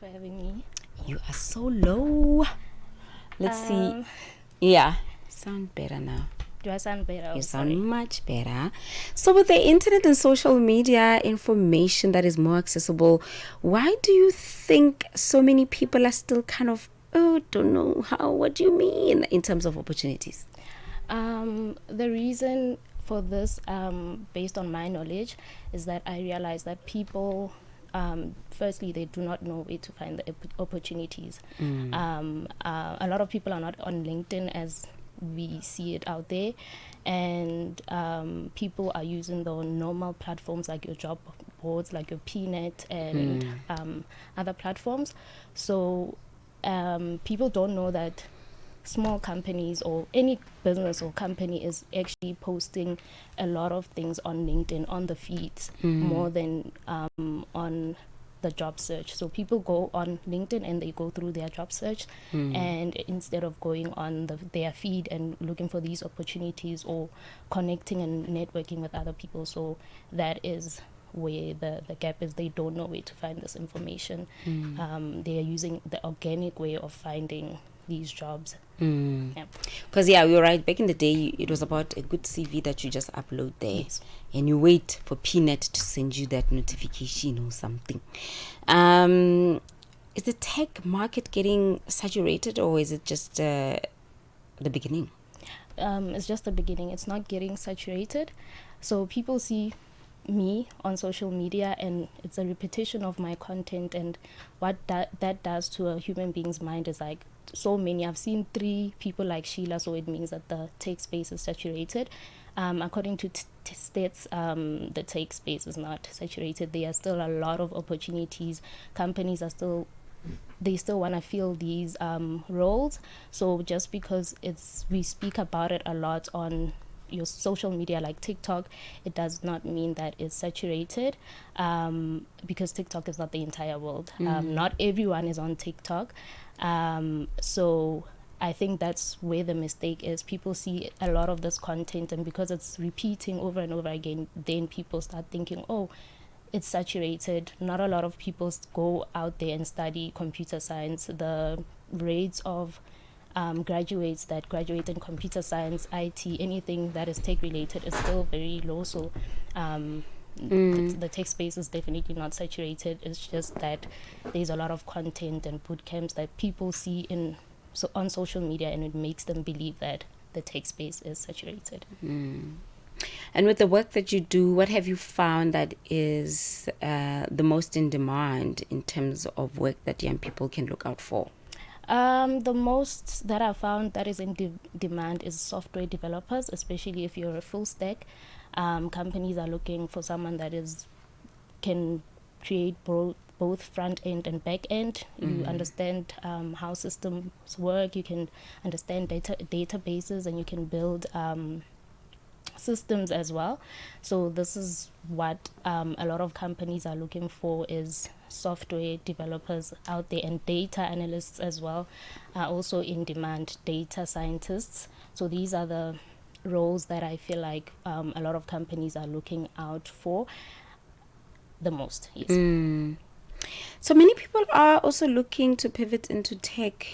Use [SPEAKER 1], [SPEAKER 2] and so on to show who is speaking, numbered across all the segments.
[SPEAKER 1] for having me.
[SPEAKER 2] You are so low. Let's see. Yeah, sound better now.
[SPEAKER 1] Do I sound better?
[SPEAKER 2] You sound much better. So with the internet and social media information that is more accessible, why do you think so many people are still kind of, don't know how, what do you mean in terms of opportunities?
[SPEAKER 1] The reason for this, based on my knowledge, is that I realize that people, firstly, they do not know where to find the opportunities. A lot of people are not on LinkedIn as we see it out there, and people are using the normal platforms like your job boards, like your PNet and other platforms. So people don't know that small companies or any business or company is actually posting a lot of things on LinkedIn, on the feeds, more than on the job search. So people go on LinkedIn and they go through their job search, and instead of going on their feed and looking for these opportunities or connecting and networking with other people. So that is where the gap is. They don't know where to find this information. They are using the organic way of finding these jobs.
[SPEAKER 2] Because you're right, back in the day it was about a good CV that you just upload there.
[SPEAKER 1] Yes.
[SPEAKER 2] And you wait for PNet to send you that notification or something. Is the tech market getting saturated, or is it just the beginning?
[SPEAKER 1] It's just the beginning. It's not getting saturated. So people see me on social media and it's a repetition of my content, and what that does to a human being's mind is like so many. I've seen 3 people like Sheila, so it means that the tech space is saturated. According to stats, the tech space is not saturated. There are still a lot of opportunities. Companies are still want to fill these roles. So just because we speak about it a lot on your social media like TikTok, it does not mean that it's saturated, because TikTok is not the entire world. Not everyone is on TikTok. So I think that's where the mistake is. People see a lot of this content, and because it's repeating over and over again, then people start thinking, oh, it's saturated. Not a lot of people go out there and study computer science. The rates of graduates that graduate in computer science, IT, anything that is tech related is still very low. So the tech space is definitely not saturated. It's just that there's a lot of content and boot camps that people see on social media, and it makes them believe that the tech space is saturated.
[SPEAKER 2] And with the work that you do, what have you found that is the most in demand in terms of work that young people can look out for?
[SPEAKER 1] The most that I found that is in demand is software developers, especially if you're a full stack. Companies are looking for someone that can create both front end and back end. You understand how systems work. You can understand databases, and you can build systems as well. So this is what a lot of companies are looking for, is software developers out there, and data analysts as well are also in demand, data scientists. So these are the roles that I feel like a lot of companies are looking out for the most. Yes.
[SPEAKER 2] So many people are also looking to pivot into tech,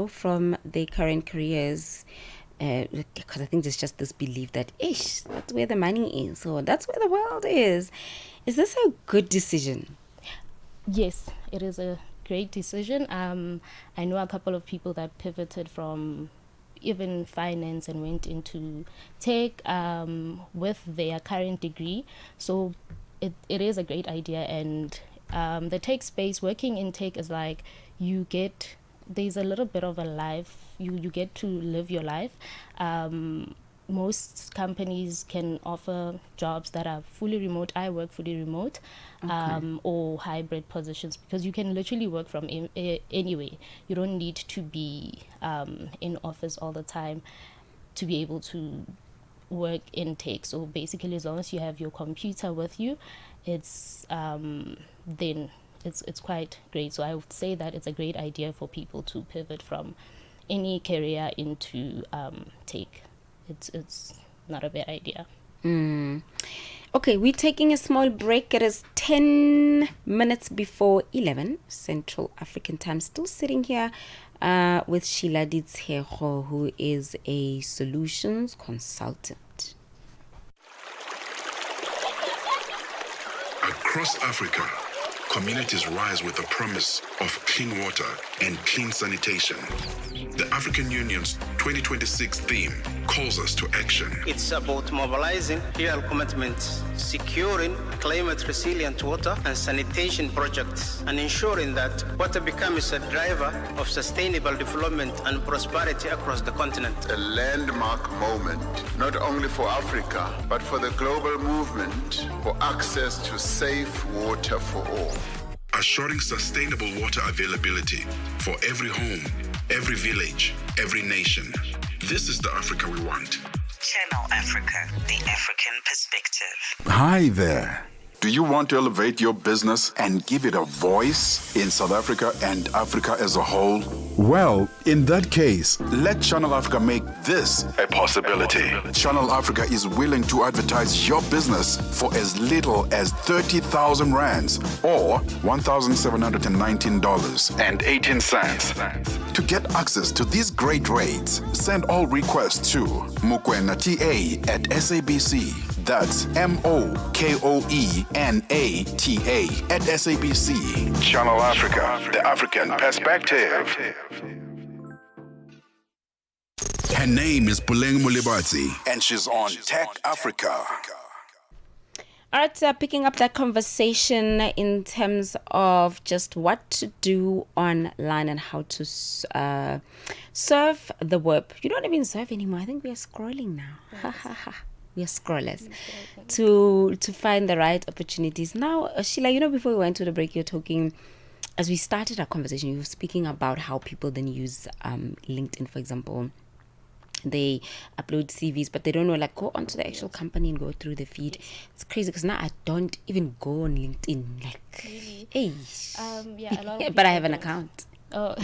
[SPEAKER 2] from their current careers. Because I think there's just this belief that, that's where the money is, or that's where the world is. Is this a good decision?
[SPEAKER 1] Yes, it is a great decision. I know a couple of people that pivoted from even finance and went into tech with their current degree. So it is a great idea. And the tech space, working in tech is like there's a little bit of a life. You get to live your life. Most companies can offer jobs that are fully remote. I work fully remote, or hybrid positions, because you can literally work from anywhere. You don't need to be in office all the time to be able to work in tech. So basically, as long as you have your computer with you, it's then it's quite great. So I would say that it's a great idea for people to pivot from any career into tech. It's not a bad idea.
[SPEAKER 2] Okay, we're taking a small break. It is 10 minutes before 11 Central African time. Still sitting here with Shila Is, who is a solutions consultant.
[SPEAKER 3] Across Africa, communities rise with the promise of clean water and clean sanitation. The African Union's 2026 theme calls us to action.
[SPEAKER 4] It's about mobilizing real commitments, securing climate-resilient water and sanitation projects, and ensuring that water becomes a driver of sustainable development and prosperity across the continent.
[SPEAKER 5] A landmark moment, not only for Africa, but for the global movement for access to safe water for all.
[SPEAKER 3] Assuring sustainable water availability for every home, every village, every nation. This is the Africa we want.
[SPEAKER 6] Channel Africa, the African perspective.
[SPEAKER 5] Hi there. Do you want to elevate your business and give it a voice in South Africa and Africa as a whole? Well, in that case, let Channel Africa make this a possibility. Channel Africa is willing to advertise your business for as little as 30,000 rands or $1,719.18. To get access to these great rates, send all requests to mukwenata@SABC. That's MOKOENATA@SABC. Channel Africa, the African perspective. Her name is Puleng Mulibatsi, and she's on Tech Africa.
[SPEAKER 2] All right, so picking up that conversation in terms of just what to do online and how to surf the web. You don't even surf anymore. I think we are scrolling now. We are scrollers to find the right opportunities. Now, Sheila, before we went to the break, you're talking, as we started our conversation, you were speaking about how people then use LinkedIn, for example. They upload CVs, but they don't know, like, go onto the actual company and go through the feed. It's crazy because now I don't even go on LinkedIn. Like,
[SPEAKER 1] Really?
[SPEAKER 2] hey.
[SPEAKER 1] Yeah, a lot of
[SPEAKER 2] But I have
[SPEAKER 1] people
[SPEAKER 2] an
[SPEAKER 1] don't.
[SPEAKER 2] account.
[SPEAKER 1] Oh,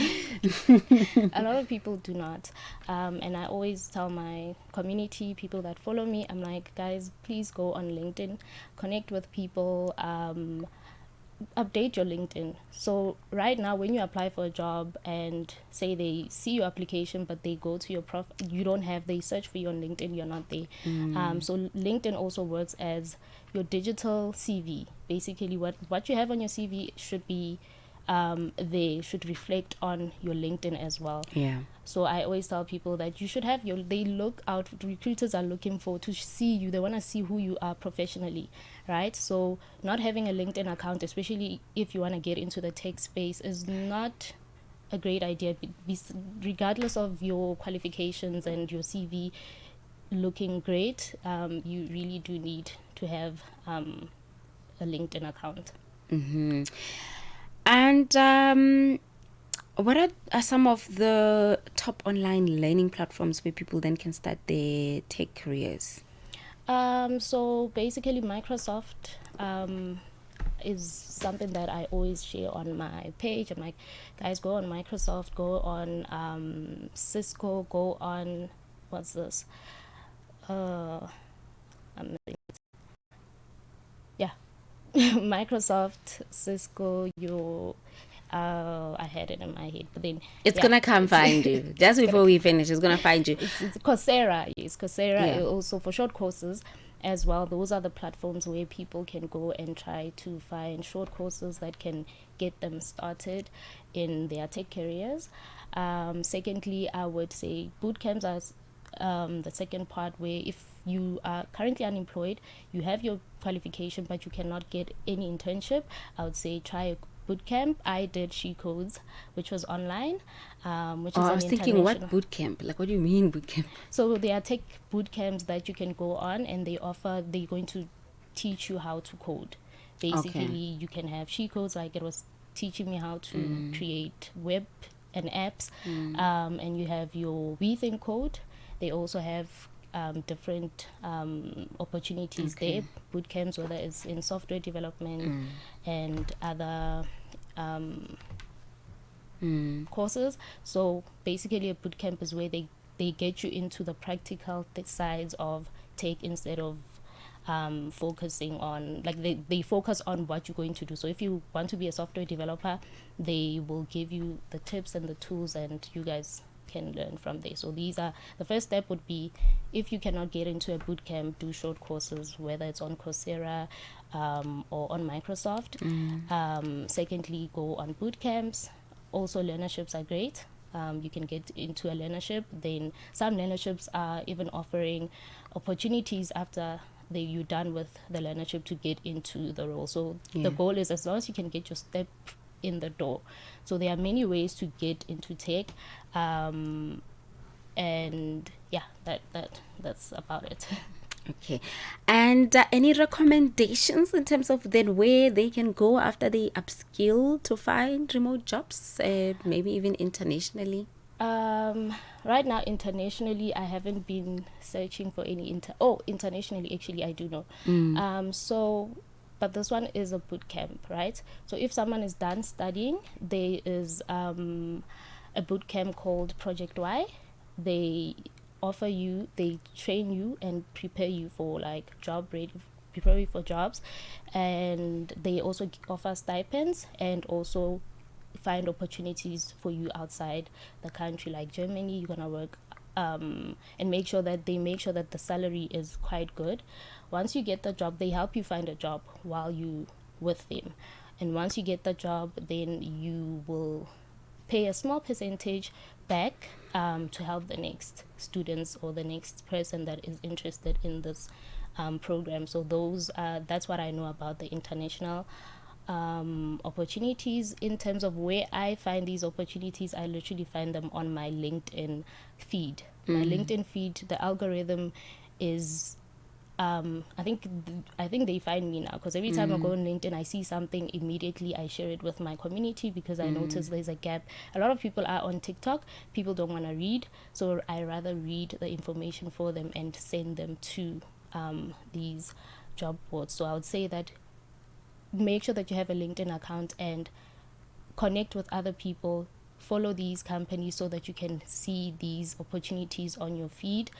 [SPEAKER 1] a lot of people do not. And I always tell my community, people that follow me, I'm like, guys, please go on LinkedIn, connect with people, update your LinkedIn. So right now, when you apply for a job and say they see your application, but they go to your you don't have, they search for you on LinkedIn, you're not there. So LinkedIn also works as your digital CV. Basically, what you have on your CV should be they should reflect on your LinkedIn as well.
[SPEAKER 2] Yeah.
[SPEAKER 1] So I always tell people that you should have they look out, recruiters are looking for to see you, they want to see who you are professionally, right? So not having a LinkedIn account, especially if you want to get into the tech space, is not a great idea, regardless of your qualifications and your CV looking great. You really do need to have a LinkedIn account.
[SPEAKER 2] Mm-hmm. And what are some of the top online learning platforms where people then can start their tech careers?
[SPEAKER 1] So basically Microsoft is something that I always share on my page. I'm like, guys, go on Microsoft, go on Cisco, go on, what's this? Yeah. Microsoft, Cisco, I had it in my head, but then
[SPEAKER 2] It's gonna come find you. Just before we finish, it's gonna find you.
[SPEAKER 1] It's Coursera. Yes, Coursera
[SPEAKER 2] Yeah.
[SPEAKER 1] also for short courses as well. Those are the platforms where people can go and try to find short courses that can get them started in their tech careers. Secondly, I would say boot camps are the second part, where if you are currently unemployed, you have your qualification, but you cannot get any internship, I would say try a boot camp. I did She Codes, which was online, which is
[SPEAKER 2] I
[SPEAKER 1] an
[SPEAKER 2] was thinking, what
[SPEAKER 1] international-
[SPEAKER 2] boot camp? Like, what do you mean boot camp?
[SPEAKER 1] So there are tech boot camps that you can go on, and they're going to teach you how to code. Basically, you can have She Codes, like it was teaching me how to create web and apps, and you have your We Think Code. They also have different opportunities there, boot camps, whether it's in software development and other courses. So basically a boot camp is where they get you into the practical sides of tech instead of focusing on, like they focus on what you're going to do. So if you want to be a software developer, they will give you the tips and the tools, and you guys can learn from there. So these are, the first step would be, if you cannot get into a boot camp, do short courses, whether it's on Coursera or on Microsoft. Secondly, go on boot camps. Also, learnerships are great. You can get into a learnership. Then some learnerships are even offering opportunities after you're done with the learnership to get into the role. So the goal is, as long as you can get your step in the door. So there are many ways to get into tech, and yeah, that's about it.
[SPEAKER 2] Okay. And any recommendations in terms of then where they can go after they upskill to find remote jobs, maybe even internationally?
[SPEAKER 1] Right now, internationally, I haven't been searching for any internationally, actually, I do know. But this one is a boot camp, right? So if someone is done studying, there is a boot camp called Project Y. They train you and prepare you for like prepare you for jobs, and they also offer stipends and also find opportunities for you outside the country, like Germany. You're gonna work and make sure that the salary is quite good. Once you get the job, they help you find a job while you with them, and once you get the job, then you will pay a small percentage back to help the next students or the next person that is interested in this program. So that's what I know about the international opportunities. In terms of where I find these opportunities, I literally find them on my LinkedIn feed. My LinkedIn feed, the algorithm is I think they find me now, because every time I go on LinkedIn, I see something, immediately I share it with my community, because I notice there's a gap. A lot of people are on TikTok, people don't want to read, so I rather read the information for them and send them to these job boards. So I would say that make sure that you have a LinkedIn account and connect with other people, follow these companies so that you can see these opportunities on your feed,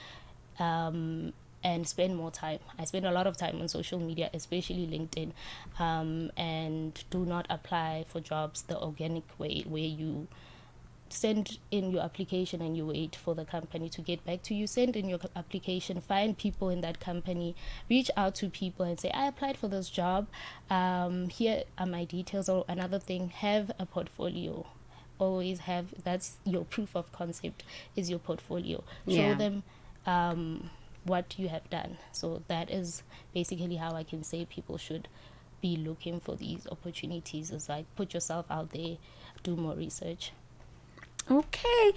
[SPEAKER 1] and spend more time. I spend a lot of time on social media, especially LinkedIn, and do not apply for jobs the organic way, where you send in your application and you wait for the company to get back to you. Send in your application, find people in that company, reach out to people and say, I applied for this job, here are my details. Or another thing, have a portfolio. Always have, that's your proof of concept, is your portfolio. Show them what you have done. So that is basically how I can say people should be looking for these opportunities, is like, put yourself out there, do more research.
[SPEAKER 2] Okay.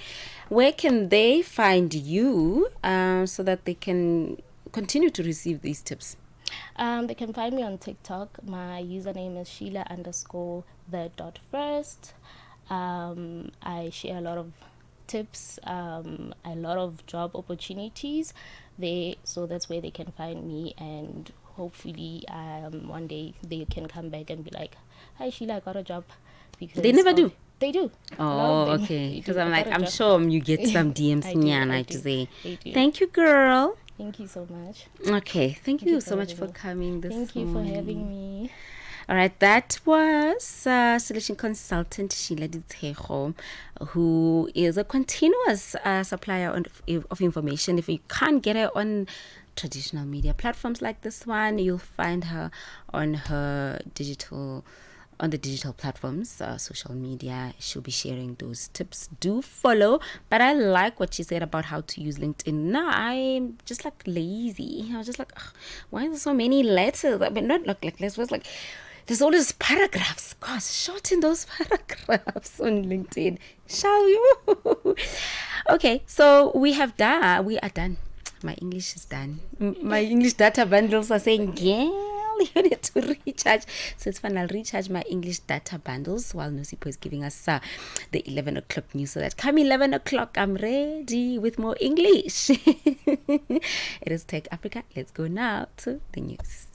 [SPEAKER 2] Where can they find you so that they can continue to receive these tips?
[SPEAKER 1] They can find me on TikTok. My username is Sheila_the.first. I share a lot of tips, a lot of job opportunities there, so that's where they can find me, and hopefully one day they can come back and be like, hi Sheila, I got a job. Because
[SPEAKER 2] they never do.
[SPEAKER 1] They do.
[SPEAKER 2] Oh, okay. Because I'm sure you get some DMs.
[SPEAKER 1] I
[SPEAKER 2] to say,
[SPEAKER 1] do.
[SPEAKER 2] Thank you, girl.
[SPEAKER 1] Thank you so much.
[SPEAKER 2] Okay, thank you so much for coming this
[SPEAKER 1] Thank you for having me.
[SPEAKER 2] All right, that was solution consultant Shila Is, who is a continuous supplier of information. If you can't get her on traditional media platforms like this one, you'll find her on the digital platforms, social media. She'll be sharing those tips. Do follow. But I like what she said about how to use LinkedIn. Now I'm just like lazy. I was just like, why are there so many letters? I mean, not like letters, was like, there's all these paragraphs. Gosh, shorten those paragraphs on LinkedIn, shall you? Okay, so we are done. My English is done. My English data bundles are saying, yeah, you need to recharge. So it's fine. I'll recharge my English data bundles while Nosipo is giving us the 11 o'clock news, so that come 11 o'clock, I'm ready with more English. It is Tech Africa. Let's go now to the news.